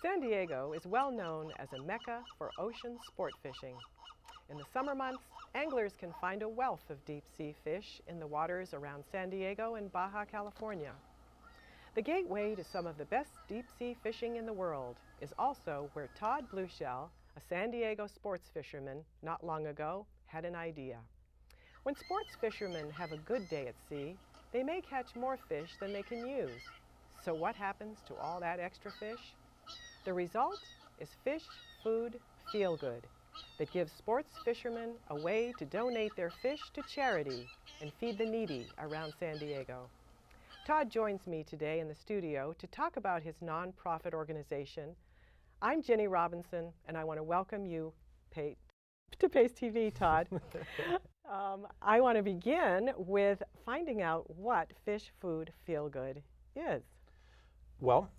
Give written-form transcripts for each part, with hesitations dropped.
San Diego is well known as a mecca for ocean sport fishing. In the summer months, anglers can find a wealth of deep-sea fish in the waters around San Diego and Baja California. The gateway to some of the best deep-sea fishing in the world is also where Todd Blueshell, a San Diego sports fisherman, not long ago had an idea. When sports fishermen have a good day at sea, they may catch more fish than they can use. So what happens to all that extra fish? The result is Fish Food Feel Good that gives sports fishermen a way to donate their fish to charity and feed the needy around San Diego. Todd joins me today in the studio to talk about his nonprofit organization. I'm Jenny Robinson, and I want to welcome you to Pace TV, Todd. I want to begin with finding out what Fish Food Feel Good is. Well,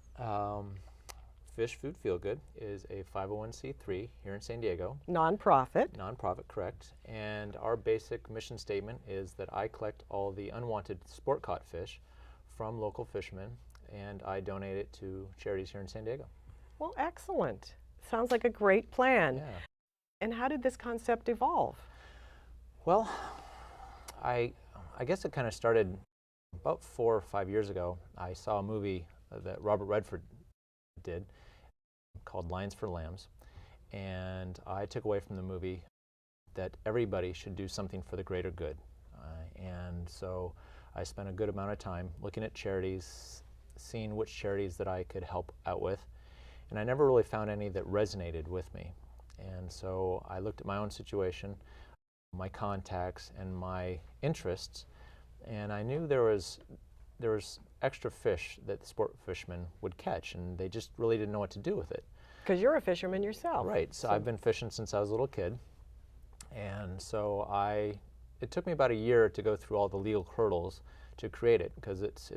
Fish Food Feel Good is a 501c3 here in San Diego. Nonprofit. Nonprofit, correct. And our basic mission statement is that I collect all the unwanted sport caught fish from local fishermen and I donate it to charities here in San Diego. Well, excellent. Sounds like a great plan. Yeah. And how did this concept evolve? Well, I guess it kind of started about 4 or 5 years ago. I saw a movie that Robert Redford did called Lions for Lambs, and I took away from the movie that everybody should do something for the greater good. And so I spent a good amount of time looking at charities, seeing which charities that I could help out with, and I never really found any that resonated with me. And so I looked at my own situation, my contacts, and my interests, and I knew there was extra fish that the sport fishermen would catch, and they just really didn't know what to do with it. Because you're a fisherman yourself. Right. So I've been fishing since I was a little kid, and so it took me about a year to go through all the legal hurdles to create it, because it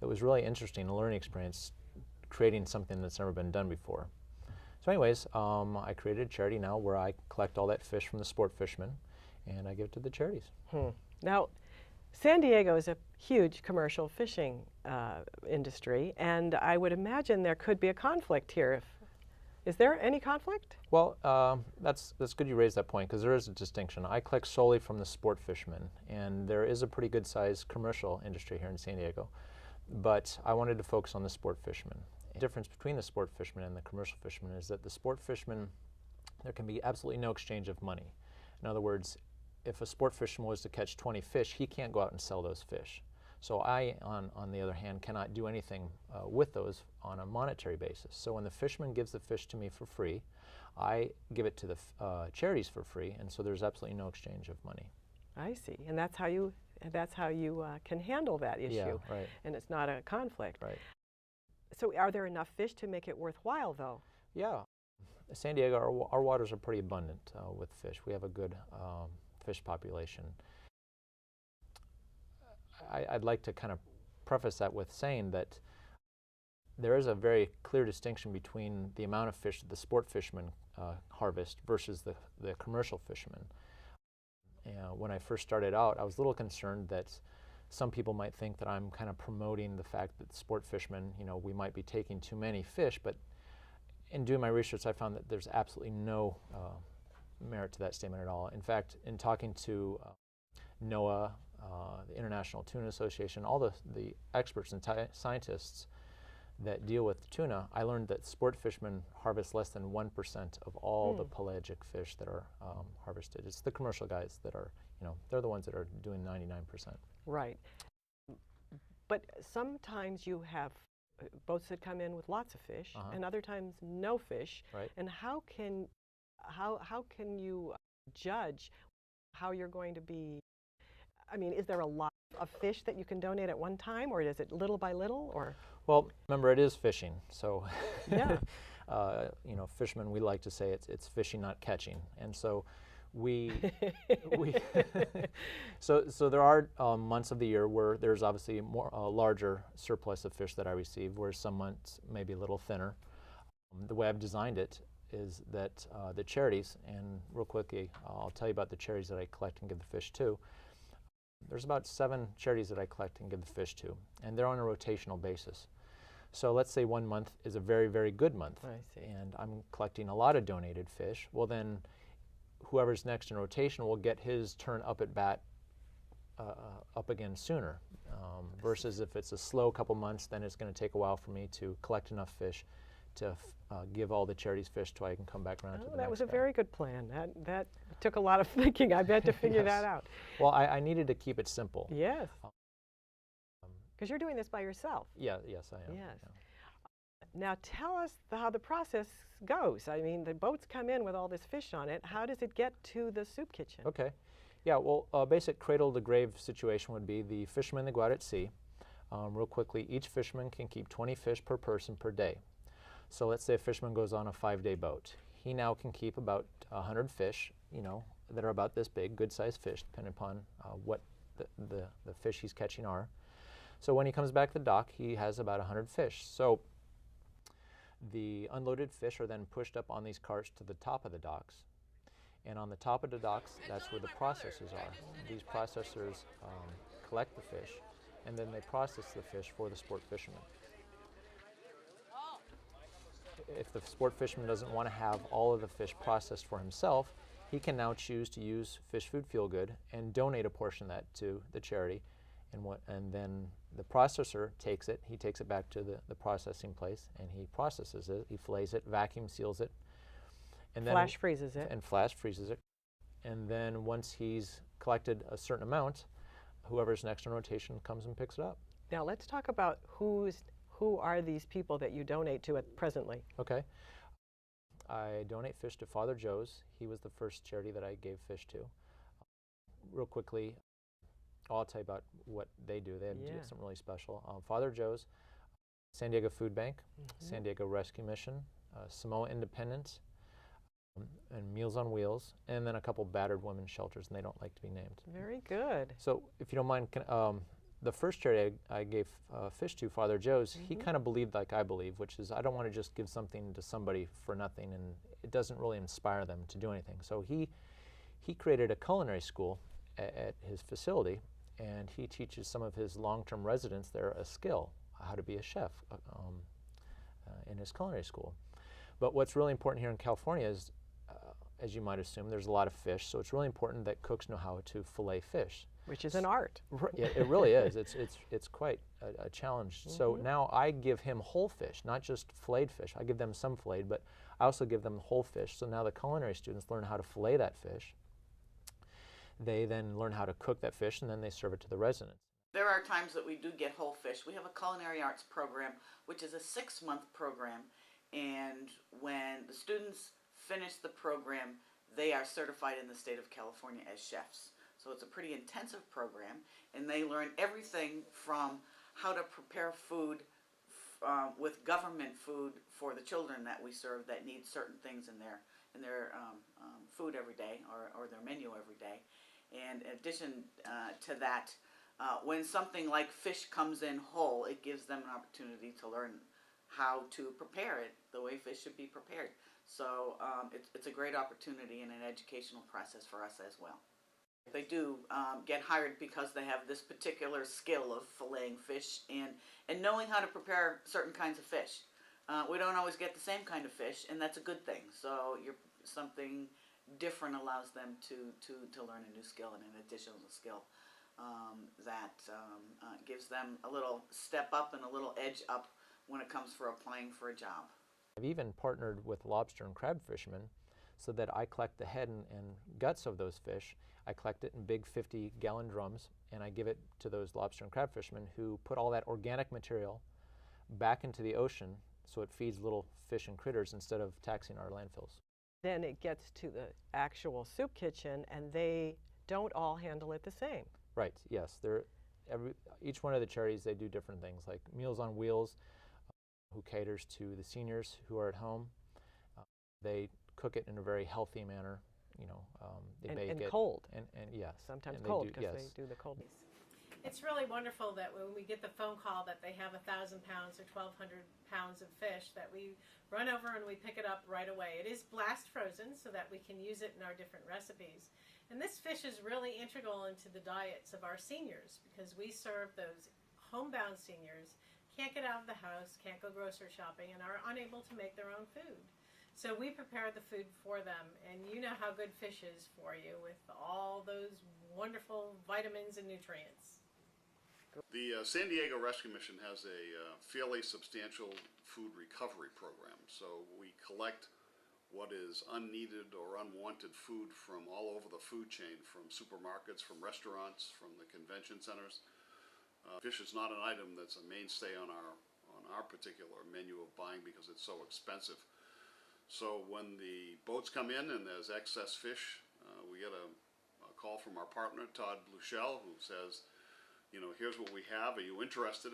was really interesting, a learning experience, creating something that's never been done before. So anyways, I created a charity now where I collect all that fish from the sport fishermen and I give it to the charities. Now, San Diego is a huge commercial fishing industry, and I would imagine there could be a conflict here. Is there any conflict? Well, that's good you raised that point, because there is a distinction. I collect solely from the sport fishermen, and there is a pretty good sized commercial industry here in San Diego, but I wanted to focus on the sport fishermen. The difference between the sport fishermen and the commercial fishermen is that the sport fishermen, there can be absolutely no exchange of money. In other words, if a sport fisherman was to catch 20 fish, he can't go out and sell those fish. So I, on the other hand, cannot do anything with those on a monetary basis. So when the fisherman gives the fish to me for free, I give it to the charities for free, and so there's absolutely no exchange of money. I see, and that's how you can handle that issue. Yeah, right. And it's not a conflict. Right. So are there enough fish to make it worthwhile, though? Yeah. San Diego, our waters are pretty abundant with fish. We have a good fish population. I'd like to kind of preface that with saying that there is a very clear distinction between the amount of fish that the sport fishermen harvest versus the commercial fishermen. When I first started out, I was a little concerned that some people might think that I'm kind of promoting the fact that sport fishermen, we might be taking too many fish, but in doing my research, I found that there's absolutely no merit to that statement at all. In fact, in talking to NOAA, the International Tuna Association, all the experts and scientists that deal with tuna, I learned that sport fishermen harvest less than 1% of all the pelagic fish that are harvested. It's the commercial guys that are, they're the ones that are doing 99%. Right. But sometimes you have boats that come in with lots of fish, and other times no fish. Right. And how can you judge how you're going to be? I mean, is there a lot of fish that you can donate at one time, or is it little by little, or? Well, remember, it is fishing, so yeah. Fishermen, we like to say it's fishing, not catching, and so so there are months of the year where there's obviously a larger surplus of fish that I receive, where some months may be a little thinner. The way I've designed it is that the charities, and real quickly, I'll tell you about the charities that I collect and give the fish to. There's about 7 charities that I collect and give the fish to, and they're on a rotational basis. So let's say one month is a very, very good month, I see. and I'm collecting a lot of donated fish. Well, then whoever's next in rotation will get his turn up at bat up again sooner. Versus if it's a slow couple months, then it's going to take a while for me to collect enough fish to give all the charities fish till I can come back around to the next That was a guy. very good plan. That took a lot of thinking, I bet, to figure Yes. that out. Well, I needed to keep it simple. Yes, Um, because you're doing this by yourself. yeah, yes, I am. Yes. Yeah. Now tell us how the process goes. I mean, the boats come in with all this fish on it. How does it get to the soup kitchen? Okay. Yeah, well, a basic cradle-to-grave situation would be the fishermen that go out at sea. Real quickly, each fisherman can keep 20 fish per person per day. So let's say a fisherman goes on a 5-day boat. He now can keep about 100 fish, that are about this big, good-sized fish, depending upon what the fish he's catching are. So when he comes back to the dock, he has about 100 fish. So the unloaded fish are then pushed up on these carts to the top of the docks. And on the top of the docks, that's where the processors are. These processors collect the fish, and then they process the fish for the sport fisherman. If the sport fisherman doesn't want to have all of the fish processed for himself, he can now choose to use Fish Food Feel Good and donate a portion of that to the charity. And then the processor takes it, he takes it back to the processing place, and he processes it, he fillets it, vacuum seals it, and then Flash freezes it. and flash freezes it. And then once he's collected a certain amount, whoever's next in rotation comes and picks it up. Now let's talk about who are these people that you donate to presently. Okay. I donate fish to Father Joe's. He was the first charity that I gave fish to. Real quickly, I'll tell you about what they do. They do something really special. Father Joe's, San Diego Food Bank, San Diego Rescue Mission, Samoa Independent, and Meals on Wheels, and then a couple battered women's shelters, and they don't like to be named. Very good. So if you don't mind, the first charity I gave fish to, Father Joe's, he kind of believed like I believe, which is I don't want to just give something to somebody for nothing, and it doesn't really inspire them to do anything. So he created a culinary school at his facility, and he teaches some of his long-term residents there a skill, how to be a chef in his culinary school. But what's really important here in California is, as you might assume, there's a lot of fish, so it's really important that cooks know how to fillet fish. Which is an art. It really is. It's quite a challenge. So now I give him whole fish, not just filleted fish. I give them some filleted, but I also give them whole fish. So now the culinary students learn how to fillet that fish. They then learn how to cook that fish, and then they serve it to the residents. There are times that we do get whole fish. We have a culinary arts program, which is a 6-month program, and when the students finish the program, they are certified in the state of California as chefs. So it's a pretty intensive program, and they learn everything from how to prepare food with government food for the children that we serve that need certain things in their food every day or their menu every day. And in addition to that, when something like fish comes in whole, it gives them an opportunity to learn how to prepare it the way fish should be prepared. So it's a great opportunity and an educational process for us as well. They do get hired because they have this particular skill of filleting fish and knowing how to prepare certain kinds of fish. We don't always get the same kind of fish, and that's a good thing. So something different allows them to learn a new skill and an additional skill that gives them a little step up and a little edge up when it comes for applying for a job. I've even partnered with lobster and crab fishermen so that I collect the head and guts of those fish. I collect it in big 50-gallon drums, and I give it to those lobster and crab fishermen who put all that organic material back into the ocean so it feeds little fish and critters instead of taxing our landfills. Then it gets to the actual soup kitchen, and they don't all handle it the same. Right, yes. Each one of the charities, they do different things, like Meals on Wheels, who caters to the seniors who are at home. They cook it in a very healthy manner. They bake it. And cold. And yes. Sometimes and cold, they because they do the cold. It's really wonderful that when we get the phone call that they have 1,000 pounds or 1,200 pounds of fish, that we run over and we pick it up right away. It is blast frozen so that we can use it in our different recipes. And this fish is really integral into the diets of our seniors, because we serve those homebound seniors can't get out of the house, can't go grocery shopping, and are unable to make their own food. So we prepare the food for them, and you know how good fish is for you with all those wonderful vitamins and nutrients. The San Diego Rescue Mission has a fairly substantial food recovery program. So we collect what is unneeded or unwanted food from all over the food chain, from supermarkets, from restaurants, from the convention centers. Fish is not an item that's a mainstay on our particular menu of buying because it's so expensive. So when the boats come in and there's excess fish, we get a call from our partner, Todd Bluchel, who says, you know, here's what we have, are you interested?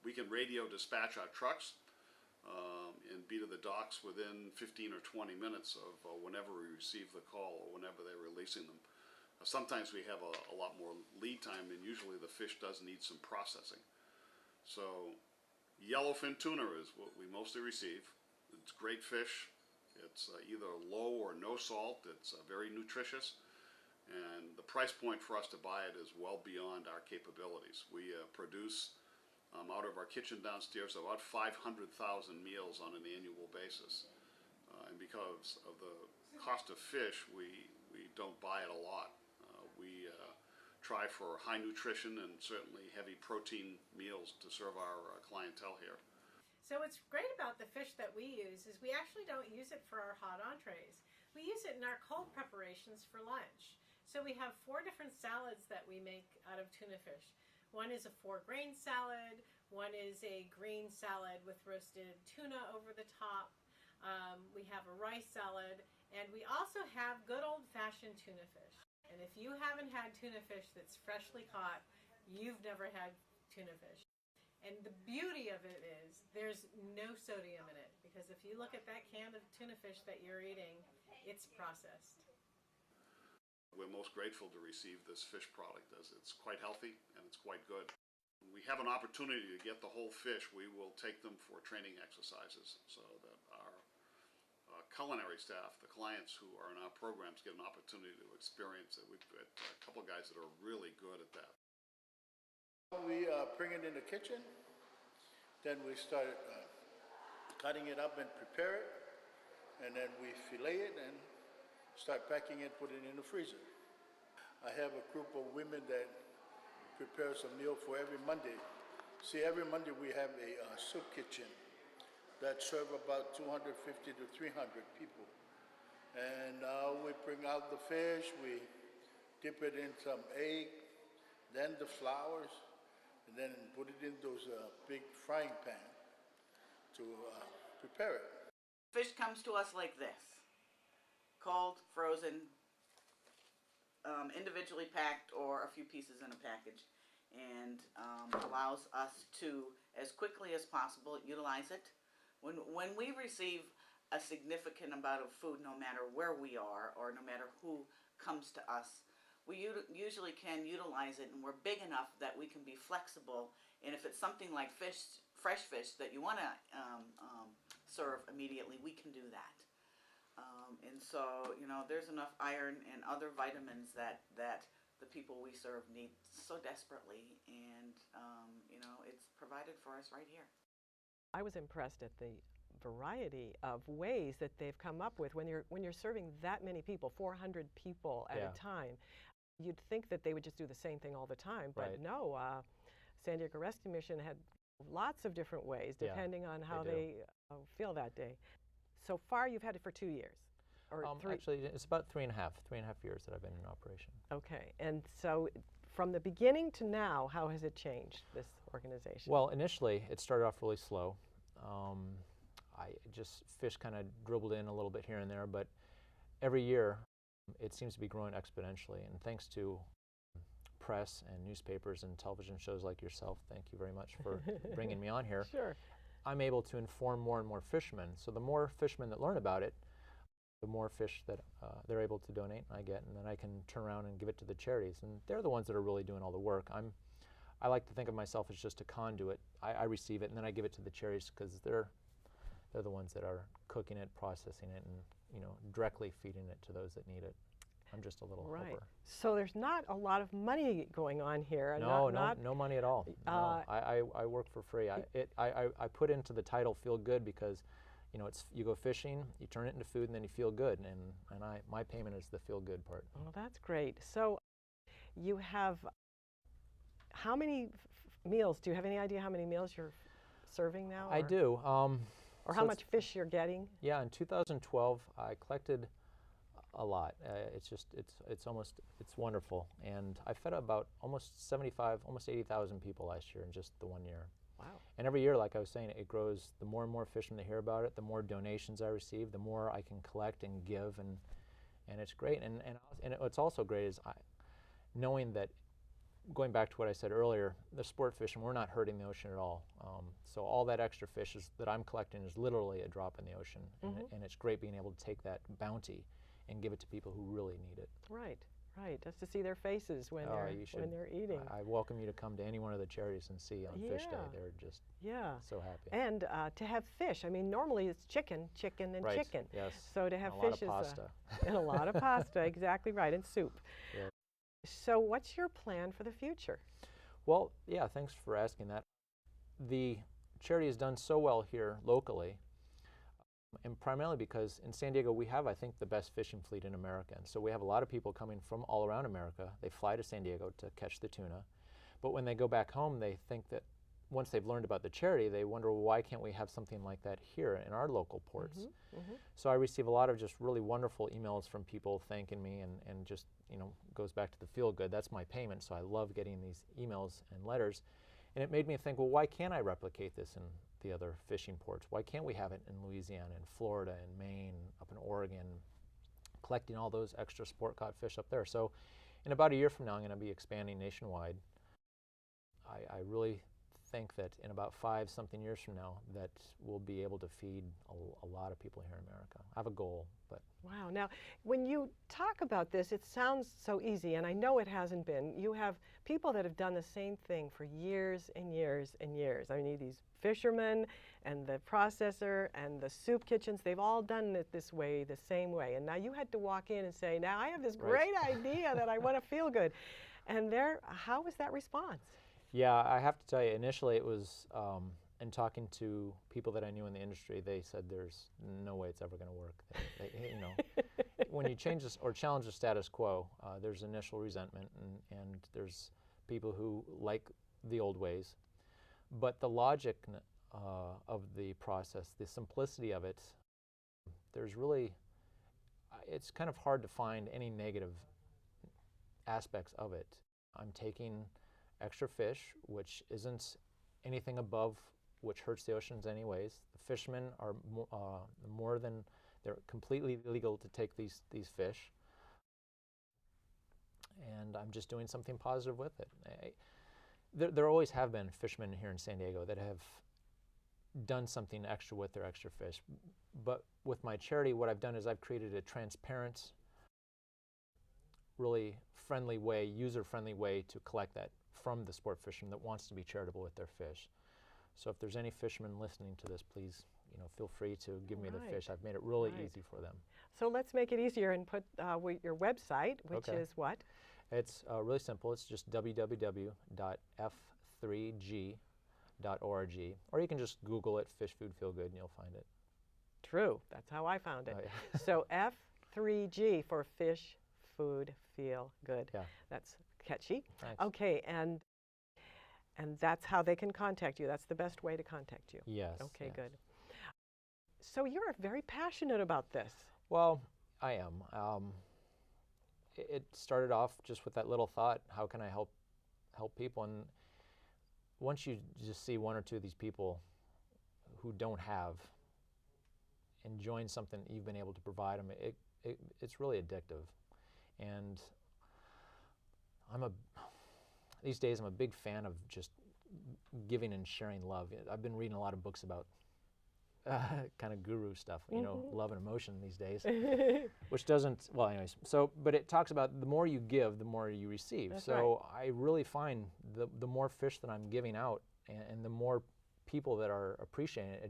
We can radio dispatch our trucks and be to the docks within 15 or 20 minutes of whenever we receive the call or whenever they're releasing them. Sometimes we have a lot more lead time, and usually the fish does need some processing. So yellowfin tuna is what we mostly receive. It's great fish. It's either low or no salt. It's very nutritious. And the price point for us to buy it is well beyond our capabilities. We produce out of our kitchen downstairs about 500,000 meals on an annual basis. And because of the cost of fish, we don't buy it a lot. We try for high nutrition and certainly heavy protein meals to serve our clientele here. So what's great about the fish that we use is we actually don't use it for our hot entrees. We use it in our cold preparations for lunch. So we have 4 different salads that we make out of tuna fish. One is a 4-grain salad, one is a green salad with roasted tuna over the top. We have a rice salad, and we also have good old-fashioned tuna fish. And if you haven't had tuna fish that's freshly caught, you've never had tuna fish. And the beauty of it is there's no sodium in it, because if you look at that can of tuna fish that you're eating, it's processed. We're most grateful to receive this fish product as it's quite healthy and it's quite good. When we have an opportunity to get the whole fish, we will take them for training exercises so that our culinary staff, the clients who are in our programs, get an opportunity to experience it. We've got a couple of guys that are really good at that. We bring it in the kitchen, then we start cutting it up and prepare it, and then we fillet it and start packing it, put it in the freezer. I have a group of women that prepares a meal for every Monday. See, every Monday we have a soup kitchen that serve about 250 to 300 people. And we bring out the fish, we dip it in some egg, then the flours, and then put it in those big frying pan to prepare it. Fish comes to us like this: cold, frozen, individually packed, or a few pieces in a package, and allows us to, as quickly as possible, utilize it. When we receive a significant amount of food, no matter where we are or no matter who comes to us, we usually can utilize it, and we're big enough that we can be flexible. And if it's something like fish, fresh fish that you want to serve immediately, we can do that. And so, you know, there's enough iron and other vitamins that the people we serve need so desperately, and you know, it's provided for us right here. I was impressed at the variety of ways that they've come up with when you're serving that many people, 400 people at a time. You'd think that they would just do the same thing all the time, but no. San Diego Rescue Mission had lots of different ways depending on how they feel that day. So far, you've had it for 2 years. Or 3? Actually, it's about 3.5 years that I've been in operation. Okay. And so from the beginning to now, how has it changed, this organization? Well, initially, it started off really slow. Fish kind of dribbled in a little bit here and there, but every year it seems to be growing exponentially. And thanks to press and newspapers and television shows like yourself, thank you very much for bringing me on here. Sure. I'm able to inform more and more fishermen. So the more fishermen that learn about it, the more fish that they're able to donate and I get, and then I can turn around and give it to the charities. And they're the ones that are really doing all the work. I like to think of myself as just a conduit. I receive it and then I give it to the charities because they're the ones that are cooking it, processing it, and directly feeding it to those that need it. I'm just a little Right. helper. So there's not a lot of money going on here. No, not, no money at all. No, I work for free. I put into the title "Feel Good" because, you know, it's you go fishing, you turn it into food, and then you feel good. And my payment is the feel good part. Well, that's great. So you have how many meals? Do you have any idea how many meals you're serving now? I do. Or so how it's- much fish you're getting? Yeah, in 2012, I collected a lot. It's wonderful, and I fed about almost 75, almost 80,000 people last year in just the 1 year. Wow. And every year, like I was saying, it grows. The more and more fishermen they hear about it, the more donations I receive, the more I can collect and give, and it's great. And what's also great is knowing that, going back to what I said earlier, the sport fishing, we're not hurting the ocean at all. So all that extra fish that I'm collecting is literally a drop in the ocean, and it's great being able to take that bounty and give it to people who really need it. Right, right. Just to see their faces when they're eating. I welcome you to come to any one of the charities and see on Fish Day. Yeah. They're just Yeah. so happy. And to have fish. I mean, normally it's chicken, and Right, chicken. yes. So to have And a lot fish of is pasta. and a lot of pasta. Exactly right, and soup. Yeah. So what's your plan for the future? Well, yeah, thanks for asking that. The charity has done so well here locally, and primarily because in San Diego we have, I think, the best fishing fleet in America. And so we have a lot of people coming from all around America. They fly to San Diego to catch the tuna. But when they go back home, they think that once they've learned about the charity, they wonder, well, why can't we have something like that here in our local ports? So I receive a lot of just really wonderful emails from people thanking me, and just, you know, goes back to the feel good. That's my payment, so I love getting these emails and letters. And it made me think, well, why can't I replicate this in the other fishing ports? Why can't we have it in Louisiana, in Florida, in Maine, up in Oregon, collecting all those extra sport caught fish up there? So in about a year from now, I'm going to be expanding nationwide. I really think that in about 5-something years from now that we'll be able to feed a lot of people here in America. I have a goal, but... Wow. Now, when you talk about this, it sounds so easy, and I know it hasn't been. You have people that have done the same thing for years and years and years. I mean, these fishermen and the processor and the soup kitchens, they've all done it this way, the same way. And now you had to walk in and say, now I have this great idea that I want to feel good. And how was that response? Yeah, I have to tell you, initially it was, in talking to people that I knew in the industry, they said there's no way it's ever going to work. You know, when you change this or challenge the status quo, there's initial resentment, and there's people who like the old ways. But the logic of the process, the simplicity of it, there's really, it's kind of hard to find any negative aspects of it. I'm taking extra fish, which isn't anything above which hurts the oceans anyways. The fishermen are they're completely legal to take these fish, and I'm just doing something positive with it. There always have been fishermen here in San Diego that have done something extra with their extra fish, but with my charity, what I've done is I've created a transparent, really friendly way, user-friendly way to collect that from the sport fisherman that wants to be charitable with their fish. So if there's any fishermen listening to this, please, you know, feel free to give me the fish. I've made it really easy for them. So let's make it easier and put your website, which is what? It's really simple. It's just www.f3g.org, or you can just Google it, Fish Food Feel Good, and you'll find it. True. That's how I found it. Oh, yeah. So F3G for Fish Food Feel Good. Yeah. That's catchy. Thanks. Okay, and that's how they can contact you. That's the best way to contact you. Yes. Okay, yes. good. So you're very passionate about this. Well, I am. It started off just with that little thought, how can I help people? And once you just see one or two of these people who don't have enjoying something you've been able to provide them, it's really addictive. And these days I'm a big fan of just giving and sharing love. I've been reading a lot of books about kind of guru stuff, you know, love and emotion these days, which doesn't, well anyways, but it talks about the more you give, the more you receive. That's so right. I really find the more fish that I'm giving out and the more people that are appreciating it,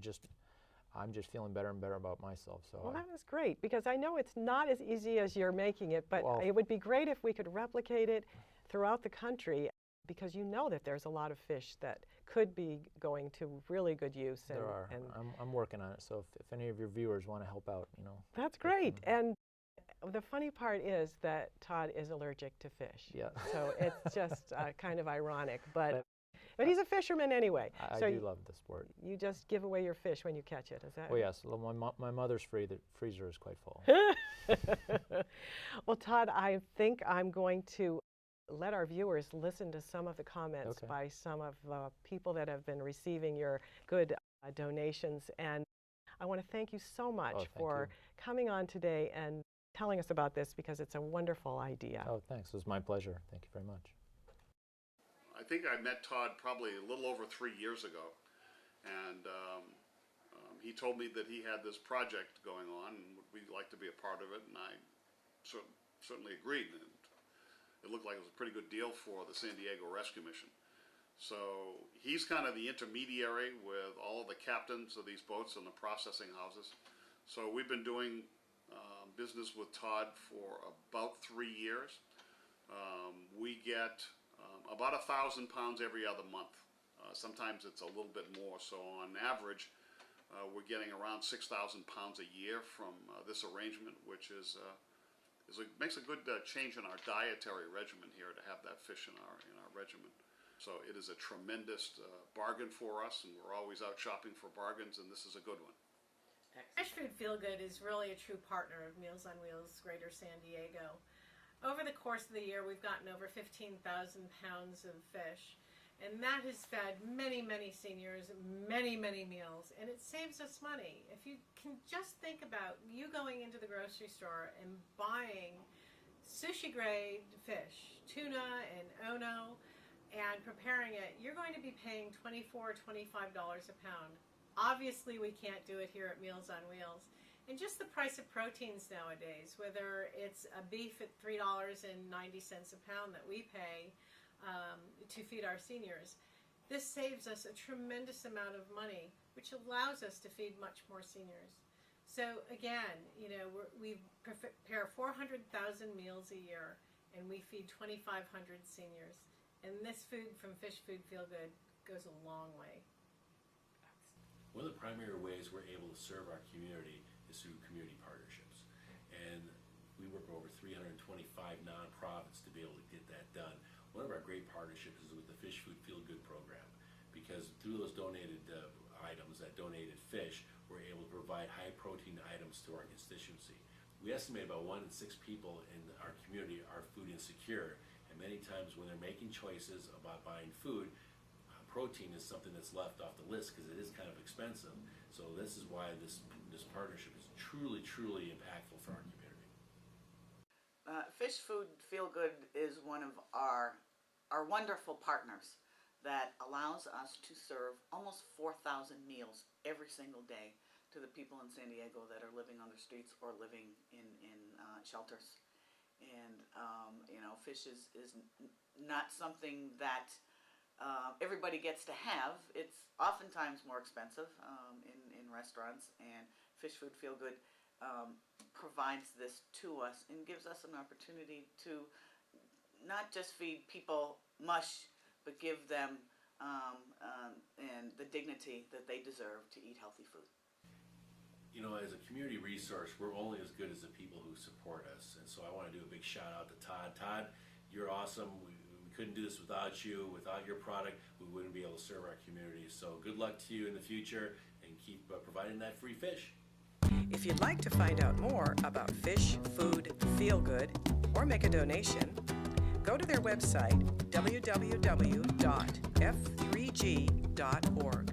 I'm just feeling better and better about myself. So Well, that is great, because I know it's not as easy as you're making it, but Well- it would be great if we could replicate it throughout the country, because you know that there's a lot of fish that could be going to really good use. there are. And I'm working on it. So if any of your viewers want to help out, that's great. And the funny part is that Todd is allergic to fish. Yeah. So it's just kind of ironic, but he's a fisherman anyway. I so do love the sport. you just give away your fish when you catch it, is that? Oh yes, well, my mother's freezer is quite full. Well, Todd, I think I'm going to let our viewers listen to some of the comments Okay. by some of the people that have been receiving your good donations. And I want to thank you so much thank for you. coming on today and telling us about this, because it's a wonderful idea. Oh, thanks. It was my pleasure. Thank you very much. I think I met Todd probably a little over 3 years ago, and he told me that he had this project going on and would we like to be a part of it, and I certainly agreed. And it looked like it was a pretty good deal for the San Diego Rescue Mission. So he's kind of the intermediary with all of the captains of these boats and the processing houses. So we've been doing business with Todd for about 3 years. We get about 1,000 pounds every other month. Sometimes it's a little bit more. So on average, we're getting around 6,000 pounds a year from this arrangement, which makes a good change in our dietary regimen here to have that fish in our regimen. So it is a tremendous bargain for us, and we're always out shopping for bargains, and this is a good one. Fish Food Feel Good is really a true partner of Meals on Wheels Greater San Diego. Over the course of the year, we've gotten over 15,000 pounds of fish, and that has fed many, many seniors many, many meals, and it saves us money. If you can just think about you going into the grocery store and buying sushi grade fish, tuna and ono, and preparing it, you're going to be paying $24 or $25 a pound. Obviously, we can't do it here at Meals on Wheels. And just the price of proteins nowadays, whether it's a beef at $3.90 a pound that we pay to feed our seniors, this saves us a tremendous amount of money, which allows us to feed much more seniors. So again, we prepare 400,000 meals a year, and we feed 2,500 seniors. And this food from Fish Food Feel Good goes a long way. One of the primary ways we're able to serve our community is through community partnerships. And we work with over 325 nonprofits to be able to get that done. One of our great partnerships is with the Fish Food Feel Good program, because through those donated items, that donated fish, we're able to provide high protein items to our constituency. We estimate about 1 in 6 people in our community are food insecure, and many times when they're making choices about buying food, protein is something that's left off the list because it is kind of expensive. So this is why this partnership is truly, truly impactful for our community. Fish Food Feel Good is one of our wonderful partners that allows us to serve almost 4,000 meals every single day to the people in San Diego that are living on the streets or living in shelters. And fish is not something that everybody gets to have. It's oftentimes more expensive in restaurants, and Fish Food Feel Good provides this to us and gives us an opportunity to not just feed people mush, but give them and the dignity that they deserve to eat healthy food. As a community resource, we're only as good as the people who support us. And so I want to do a big shout out to Todd. Todd, you're awesome. We couldn't do this without you. Without your product, we wouldn't be able to serve our community. So good luck to you in the future, and keep providing that free fish. If you'd like to find out more about Fish Food Feel Good or make a donation, go to their website, www.f3g.org.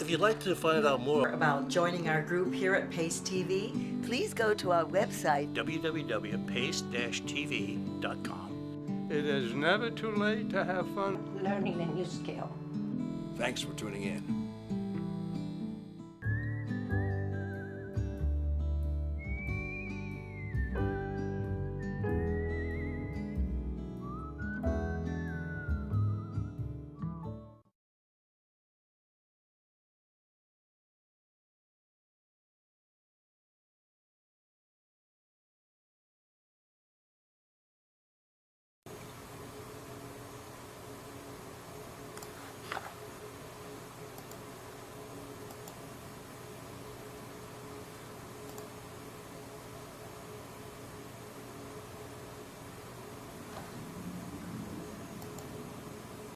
If you'd like to find out more about joining our group here at PACE TV, please go to our website, www.pace-tv.com. It is never too late to have fun learning a new skill. Thanks for tuning in.